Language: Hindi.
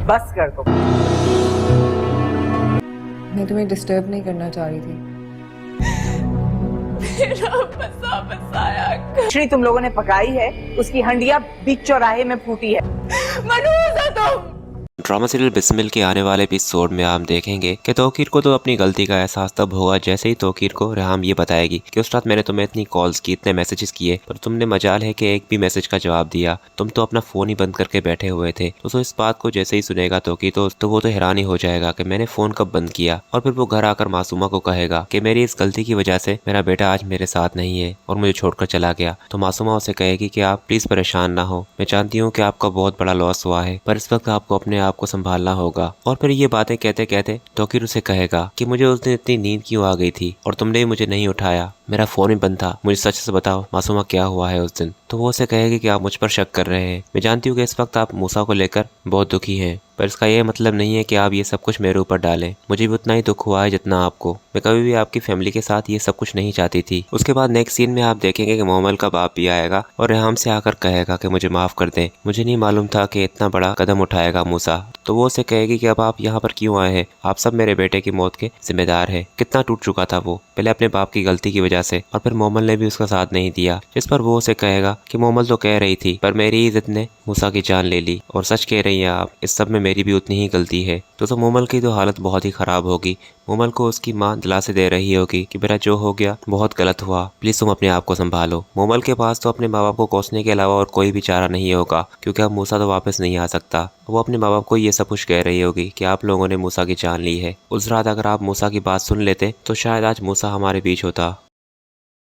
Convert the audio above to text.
बस कर दो। मैं तुम्हें डिस्टर्ब नहीं करना चाह रही थी। मेरा बसा बसाया श्री तुम लोगों ने पकाई है, उसकी हंडिया बीच चौराहे में फूटी है। मनहूस हो तुम। ड्रामा सीरियल बिस्मिल के आने वाले एपिसोड में आप देखेंगे कि तौकीर को तो अपनी गलती का एहसास तब होगा जैसे ही तौकीर को रेहाम ये बताएगी कि उस रात मैंने तुम्हें इतनी कॉल्स की, इतने मैसेजेस किए, पर तुमने मजाल है कि एक भी मैसेज का जवाब दिया। तुम तो अपना फोन ही बंद करके बैठे हुए थे। तो इस बात को जैसे ही सुनेगा तौकीर तो वो तो हैरान ही हो जाएगा कि मैंने फोन कब बंद किया। और फिर वो घर आकर मासूमा को कहेगा कि मेरी इस गलती की वजह से मेरा बेटा आज मेरे साथ नहीं है और मुझे छोड़कर चला गया। तो मासूमा उसे कहेगी कि आप प्लीज परेशान ना हो, मैं जानती हूँ कि आपका बहुत बड़ा लॉस हुआ है, पर इस वक्त आपको अपने आप को संभालना होगा। और फिर ये बातें कहते कहते तौकीर उसे कहेगा कि मुझे उस दिन इतनी नींद क्यों आ गई थी और तुमने मुझे नहीं उठाया, मेरा फोन ही बंद था, मुझे सच से बताओ मासूमा क्या हुआ है उस दिन। तो वो उसे कहेगी कि आप मुझ पर शक कर रहे हैं। मैं जानती हूँ कि इस वक्त आप मूसा को लेकर बहुत दुखी हैं, पर इसका यह मतलब नहीं है कि आप ये सब कुछ मेरे ऊपर डालें। मुझे भी उतना ही दुख हुआ है जितना आपको। मैं कभी भी आपकी फैमिली के साथ ये सब कुछ नहीं चाहती थी। उसके बाद नेक्स्ट सीन में आप देखेंगे कि मोहम्मद का बाप भी आएगा और रेहाम से आकर कहेगा कि मुझे माफ कर दें, मुझे नहीं मालूम था कि इतना बड़ा कदम उठाएगा मूसा। तो वो उसे कहेगी कि अब आप यहाँ पर क्यों आए हैं, आप सब मेरे बेटे की मौत के जिम्मेदार है। कितना टूट चुका था वो, पहले अपने बाप की गलती की वजह से और फिर मोहम्मद ने भी उसका साथ नहीं दिया। जिस पर वो उसे कहेगा कि मोहम्मद तो कह रही थी पर मेरी इज्जत ने मूसा की जान ले ली और सच कह रही हैं आप, इस सब में मेरी भी उतनी ही गलती है। तो मोहम्मद की तो हालत बहुत ही खराब होगी। मोहम्मद को उसकी माँ दिलासे दे रही होगी कि बेटा जो हो गया बहुत गलत हुआ, प्लीज तुम अपने आप को संभालो। मोहम्मद के पास तो अपने माँ बाप को कोसने के अलावा और कोई भी चारा नहीं होगा, क्योंकि अब मूसा तो वापस नहीं आ सकता। वो अपने माँ बाप को ये सब कुछ कह रही होगी कि आप लोगों ने मूसा की जान ली है। उस रात अगर आप मूसा की बात सुन लेते तो शायद आज मूसा हमारे बीच होता।